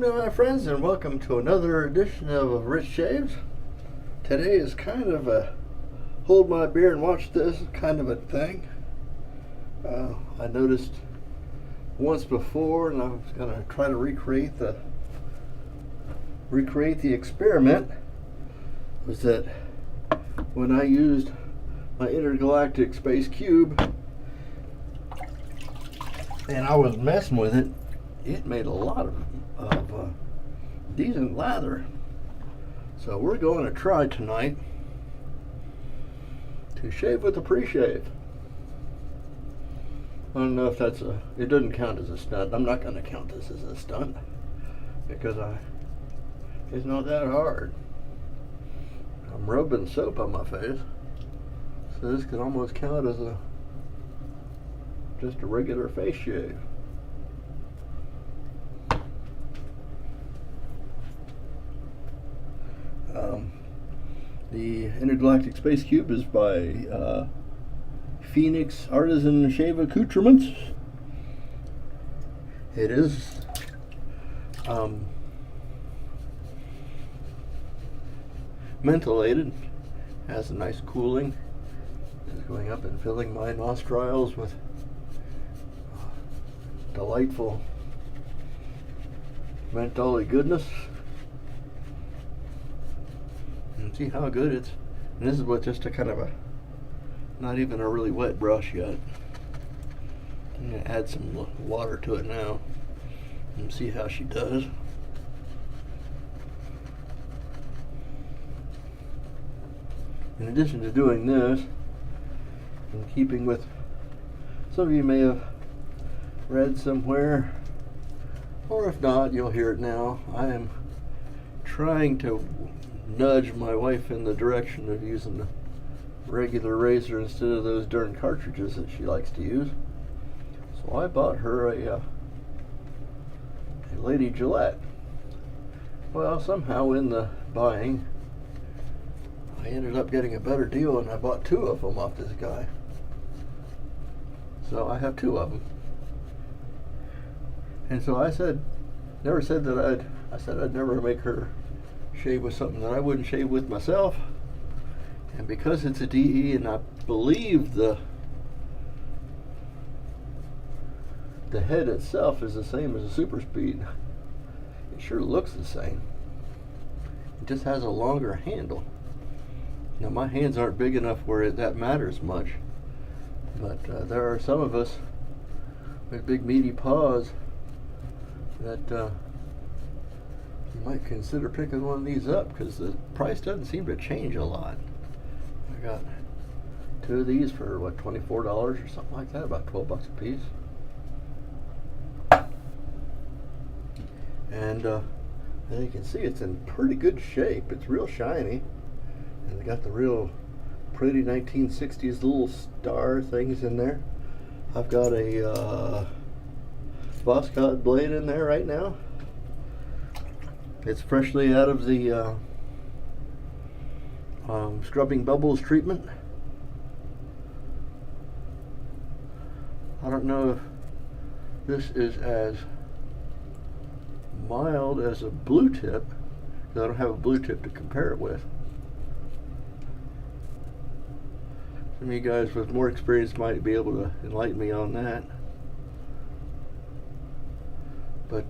evening, my friends, and welcome to another edition of Rich Shaves. Today is kind of a hold my beer and watch this kind of a thing. I noticed once before, and I was going to try to recreate the experiment, was that when I used my Intergalactic space cube and I was messing with it, it made a lot of decent lather. So we're going to try tonight to shave with a Preshave. I don't know if that's it doesn't count as a stunt. I'm not going to count this as a stunt because it's not that hard. I'm rubbing soap on my face, so this could almost count as just a regular face shave. The Intergalactic Space Cube is by Phoenix Artisan Shave Accoutrements. It is mentholated, has a nice cooling. It's going up and filling my nostrils with delightful mentholy goodness. And see how good it's. And this is with just a kind of not even a really wet brush yet. I'm going to add some water to it now and see how she does. In addition to doing this, in keeping with, some of you may have read somewhere, or if not, you'll hear it now, I am trying to nudge my wife in the direction of using the regular razor instead of those darn cartridges that she likes to use. So I bought her a Lady Gillette. Well, somehow in the buying, I ended up getting a better deal, and I bought two of them off this guy. So I have two of them. And so I said I'd never make her shave with something that I wouldn't shave with myself. And because it's a DE, and I believe the head itself is the same as a Super Speed, it sure looks the same. It just has a longer handle. Now my hands aren't big enough where that matters much, but there are some of us with big meaty paws that you might consider picking one of these up, because the price doesn't seem to change a lot. I got two of these for what, $24 or something like that, about 12 bucks a piece. And as you can see, it's in pretty good shape. It's real shiny, and they got the real pretty 1960s little star things in there. I've got a Boscott blade in there right now. It's freshly out of the scrubbing bubbles treatment. I don't know if this is as mild as a blue tip, because I don't have a blue tip to compare it with. Some of you guys with more experience might be able to enlighten me on that. But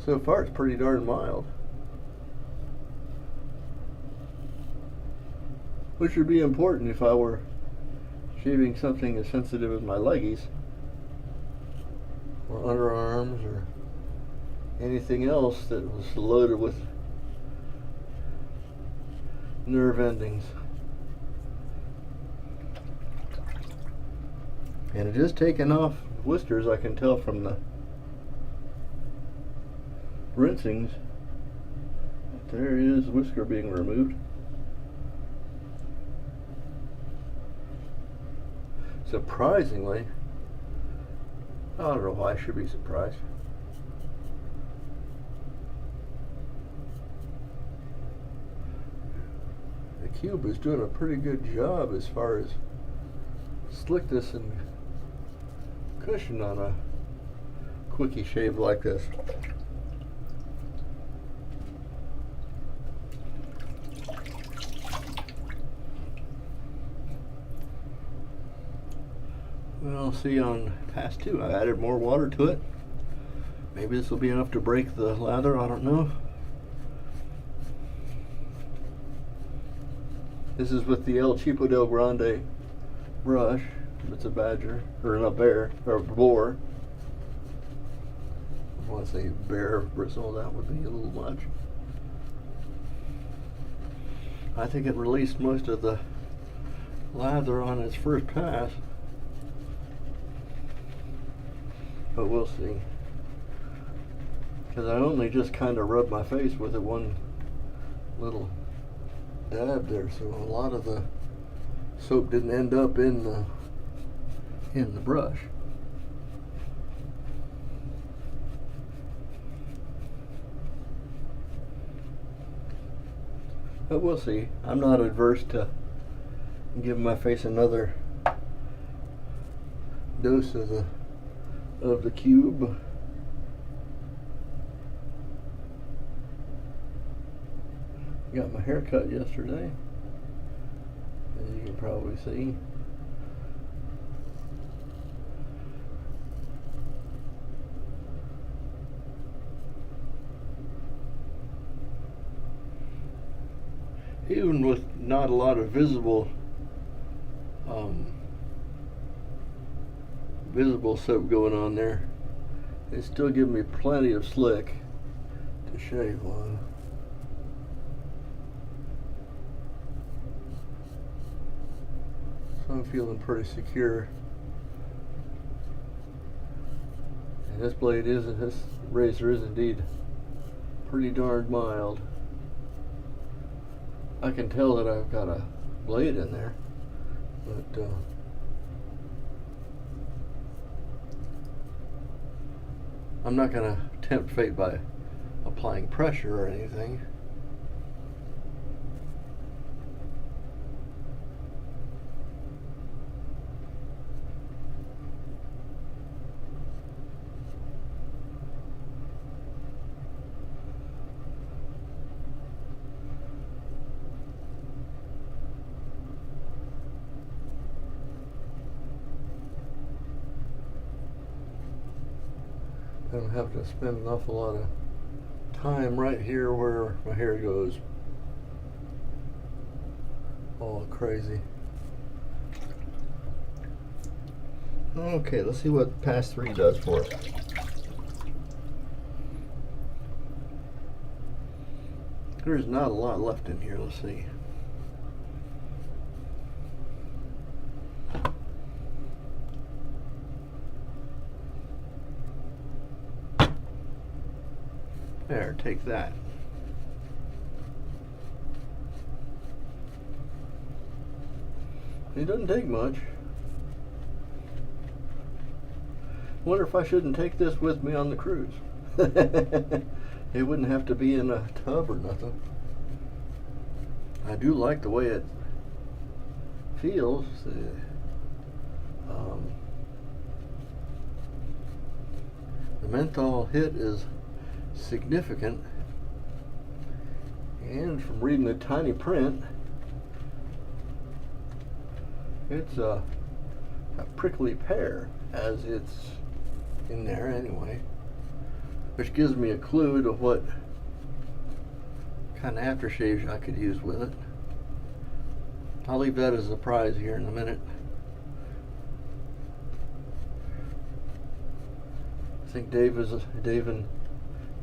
so far it's pretty darn mild, which would be important if I were shaving something as sensitive as my leggies or underarms or anything else that was loaded with nerve endings. And it is taking off blisters, I can tell from the rinsings. There is whisker being removed. Surprisingly, I don't know why I should be surprised. The cube is doing a pretty good job as far as slickness and cushion on a quickie shave like this. Well, see, on pass 2 I added more water to it. Maybe this will be enough to break the lather, I don't know. This is with the El Cheapo del Grande brush. It's a badger, or not bear, or boar. I want to say bear bristle, that would be a little much. I think it released most of the lather on its first pass. But we'll see. Because I only just kind of rubbed my face with it one little dab there, so a lot of the soap didn't end up in the brush. But we'll see. I'm not adverse to giving my face another dose of the cube. Got my hair cut yesterday, as you can probably see. Even with not a lot of visible soap going on there, it still gives me plenty of slick to shave on. So I'm feeling pretty secure. And this razor is indeed pretty darn mild. I can tell that I've got a blade in there, but I'm not going to tempt fate by applying pressure or anything. I don't have to spend an awful lot of time right here where my hair goes all crazy. Okay, let's see what pass 3 does for us. There's not a lot left in here. Let's see. There, take that. It doesn't take much. Wonder if I shouldn't take this with me on the cruise. It wouldn't have to be in a tub or nothing. I do like the way it feels. The menthol hit is significant, and from reading the tiny print, it's a prickly pear, as it's in there anyway, which gives me a clue to what kind of aftershave I could use with it. I'll leave that as a prize here in a minute. I think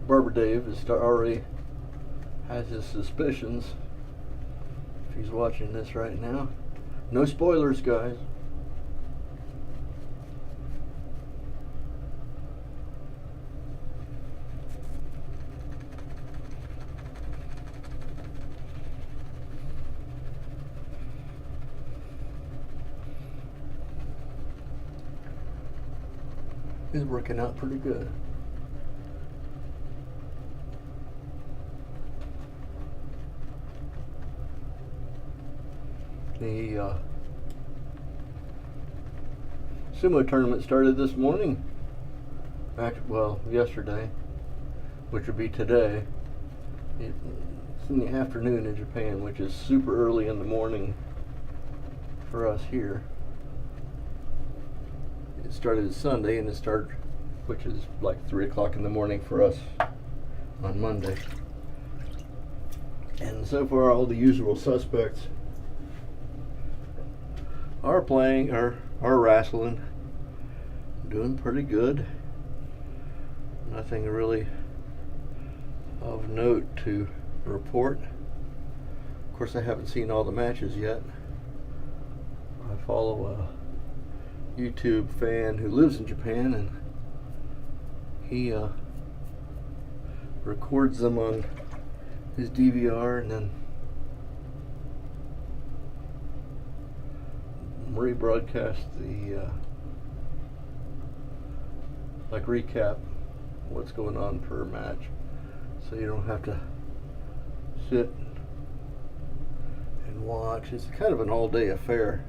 Barber Dave is already has his suspicions, if he's watching this right now. No spoilers, guys. It's working out pretty good. The sumo tournament started this morning. well, yesterday, which would be today. It's in the afternoon in Japan, which is super early in the morning for us here. It started Sunday, and which is like 3 o'clock in the morning for us on Monday. And so far, all the usual suspects are playing, are wrestling, doing pretty good. Nothing really of note to report. Of course, I haven't seen all the matches yet. I follow a YouTube fan who lives in Japan, and he records them on his DVR and then rebroadcast the like recap what's going on per match, so you don't have to sit and watch. It's kind of an all-day affair.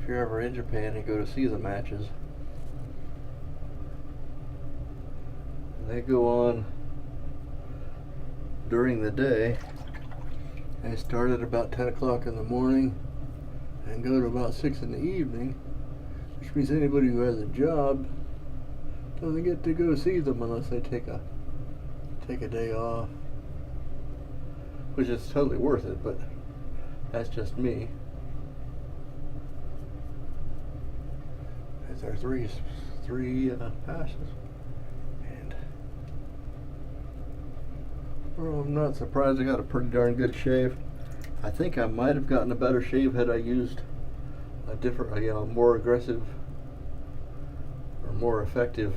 If you're ever in Japan and go to see the matches, they go on during the day. They start at about 10 o'clock in the morning and go to about 6 in the evening, which means anybody who has a job doesn't get to go see them unless they take a day off, which is totally worth it, but that's just me. There are three passes, and well, I'm not surprised I got a pretty darn good shave. I think I might have gotten a better shave had I used a different, more aggressive or more effective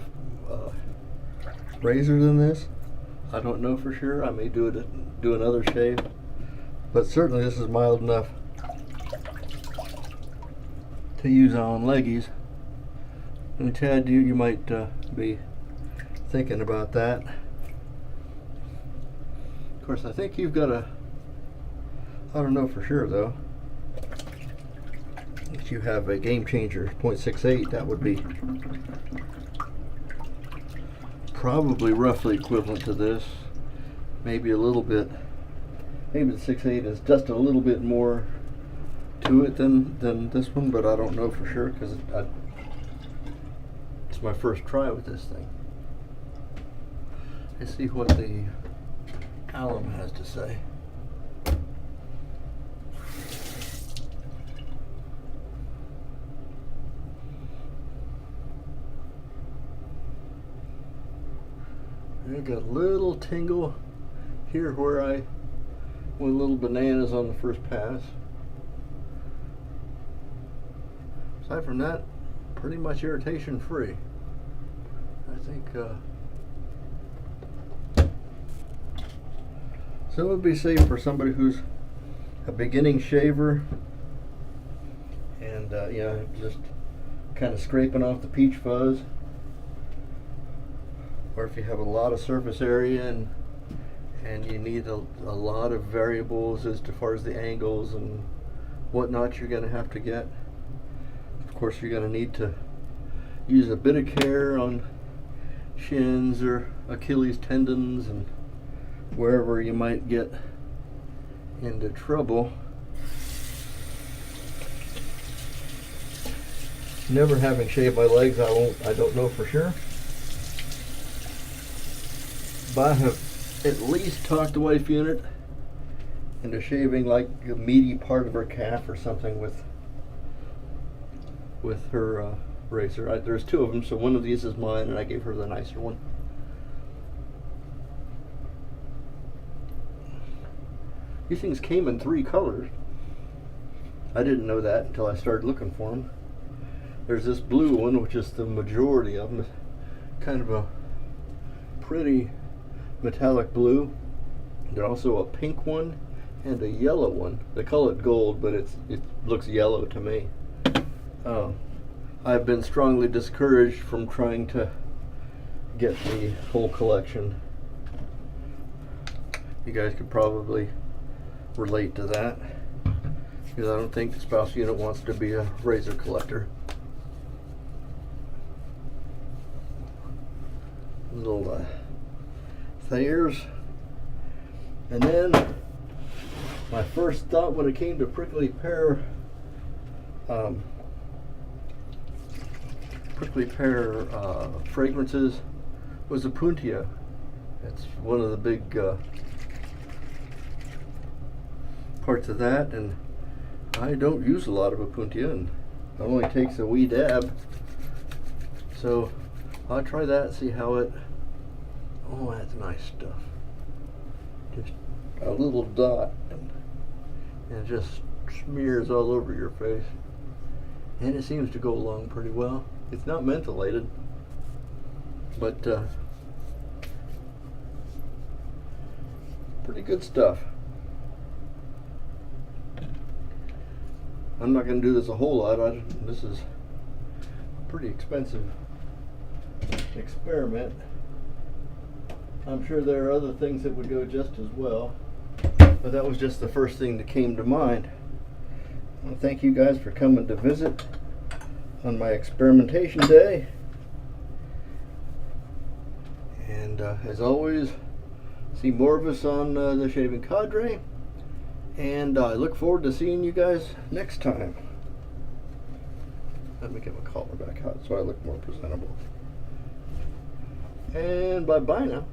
razor than this. I don't know for sure. I may do another shave, but certainly this is mild enough to use on leggies. And Chad, you might be thinking about that. Of course, I think you've got I don't know for sure though. If you have a Game Changer 0.68, that would be probably roughly equivalent to this. Maybe a little bit. Maybe the 6.8 is just a little bit more to it than this one, but I don't know for sure because it's my first try with this thing. Let's see what the alum has to say. I got a little tingle here where I went little bananas on the first pass. Aside from that, pretty much irritation free. I think so it would be safe for somebody who's a beginning shaver and just kind of scraping off the peach fuzz, or if you have a lot of surface area and you need a lot of variables as far as the angles and whatnot you're going to have to get. Of course, you're going to need to use a bit of care on shins or Achilles tendons and wherever you might get into trouble. Never having shaved my legs, I don't know for sure. But I have at least talked the wife unit into shaving like a meaty part of her calf or something with her razor. There's two of them, so one of these is mine, and I gave her the nicer one. These things came in 3 colors. I didn't know that until I started looking for them. There's this blue one, which is the majority of them. Kind of a pretty metallic blue. There's also a pink one and a yellow one. They call it gold, but it looks yellow to me. I've been strongly discouraged from trying to get the whole collection. You guys could probably relate to that, because I don't think the spouse unit wants to be a razor collector. little Thayers. And then my first thought when it came to prickly pear fragrances was Opuntia. It's one of the big parts of that, and I don't use a lot of Opuntia, and it only takes a wee dab. So I'll try that, see how it. Oh, that's nice stuff. Just a little dot, and it just smears all over your face, and it seems to go along pretty well. It's not mentholated, but pretty good stuff. I'm not going to do this a whole lot. This is a pretty expensive experiment. I'm sure there are other things that would go just as well, but that was just the first thing that came to mind. Well, thank you guys for coming to visit on my experimentation day. And as always, see more of us on the Shaving Cadre. And I look forward to seeing you guys next time. Let me get my collar back out so I look more presentable. And bye-bye now.